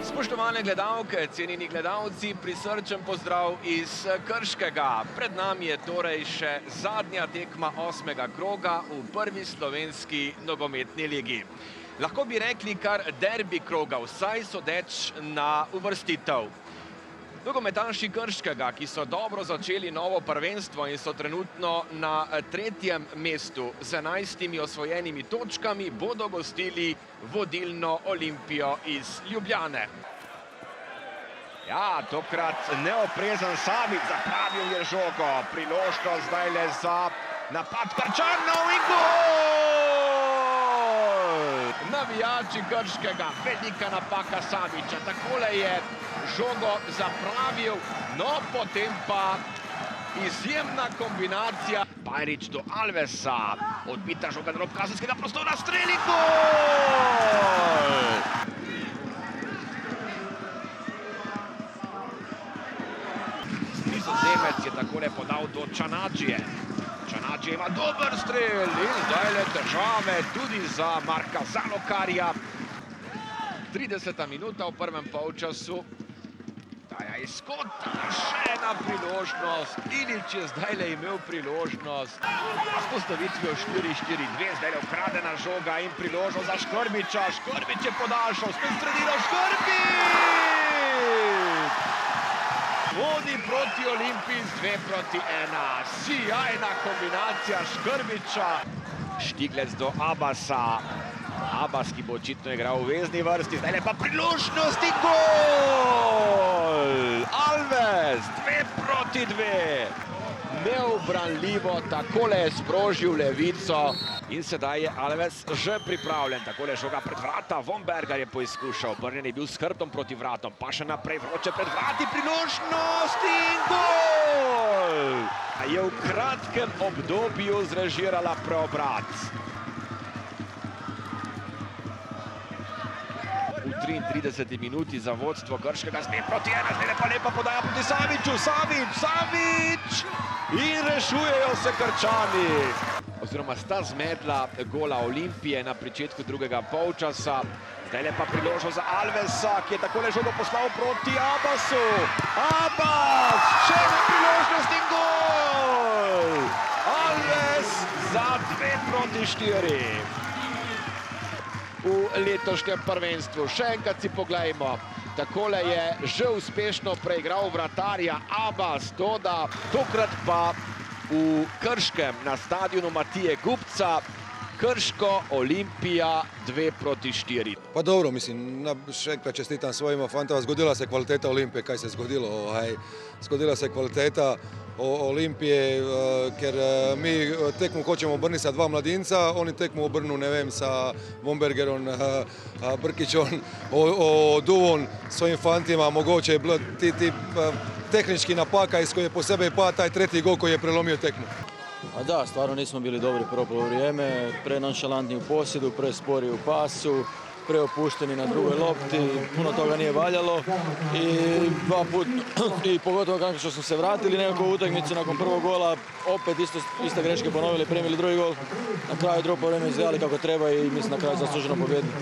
Spoštovane gledalke, cenjeni gledalci, prisrčen pozdrav iz Krškega. Pred nami je torej še zadnja tekma 8. kroga v prvi slovenski nogometni ligi. Lahko bi rekli kar derbi kroga, vsaj sodeč na uvrstitev. Nogometaši Krškega, ki so dobro začeli novo prvenstvo in so trenutno na 3. mestu z 11 osvojenimi točkami, bodo gostili vodilno Olimpijo iz Ljubljane. Ja, tokrat neoprezen Savić, zapravil je žogo, priložnost zdajle za napad Krčanov in gol! Navijači Krškega, velika napaka Savića, takole je žogo zapravil, no potem pa izjemna kombinacija. Bajrić do Alvesa, odbita žoga na rob kazenskega prostora, streli gol! Nizozemec je takole podal do Čanađije. Čanađije ima dober strel in zdajle težave tudi za Marka Zalokarja. 30. minuta v prvem polčasu. Daja iz kota, še ena priložnost. Ilić je zdajle imel priložnost. S postavitvijo 4-4-2, zdajle ukradena žoga in priložnost za Škrbića. Škrbić je podaljšal, spet sredino Škrbić! Vodi proti Olimpiji z 2-1. Sijajna kombinacija Škrbića. Štiglec do Abasa. Abbas, ki bo očitno igral v vezni vrsti, zdajle pa priložnost in gol! Alves, 2-2. Neubranljivo, takole je sprožil levico in sedaj je Alves že pripravljen. Takole žoga pred vrata, Vombergar je poizkušal, obrnjen je bil s hrbtom proti vratom, pa še naprej vroče pred vrati, priložnost in gol! Je v kratkem obdobju zrežirala preobrat. V 33. minuti za vodstvo Krškega, spet proti 1, zdaj pa lepa podaja proti Saviću, Savić! In rešujejo se Krčani. Oziroma sta zmedla gola Olimpije na pričetku drugega polčasa. Zdaj pa priložnost za Alvesa, ki je takole žogo poslal proti Abbasu. Abbas, še ena priložnost in gol! Alves za 2-4. V letošnjem prvenstvu. Še enkrat si poglejmo. Takole je že uspešno preigral vratarja Abbas, toda tokrat pa v Krškem na stadionu Matije Gubca. Krško, Olimpija 2-4. Pa dobro, mislim, še enkrat čestitam svojima fantova. Zgodila se kvaliteta Olimpije, kaj se je zgodilo. Zgodila se kvaliteta Olimpije, ker mi tekmu hočemo obrniti sa dva mladinca, oni tekmu obrnu, ne vem, sa Vombergerom, Brkićom, Duvon, svojim fantima, mogoče je bilo ti tehnički napaka iz koje je po sebe pa taj tretji gol koji je prelomio tekmu. A da, stvarno nismo bili dobri prvo poluvrijeme, prenonšalantni u posjedu, prespori u pasu, preopušteni na drugoj lopti, puno toga nije valjalo i pogotovo kako što smo se vratili nekako u utakmicu nakon prvog gola, opet iste greške ponovili, primili drugi gol, na kraju drugo vrijeme izgledali kako treba i mislim na kraju zasluženo pobjedili.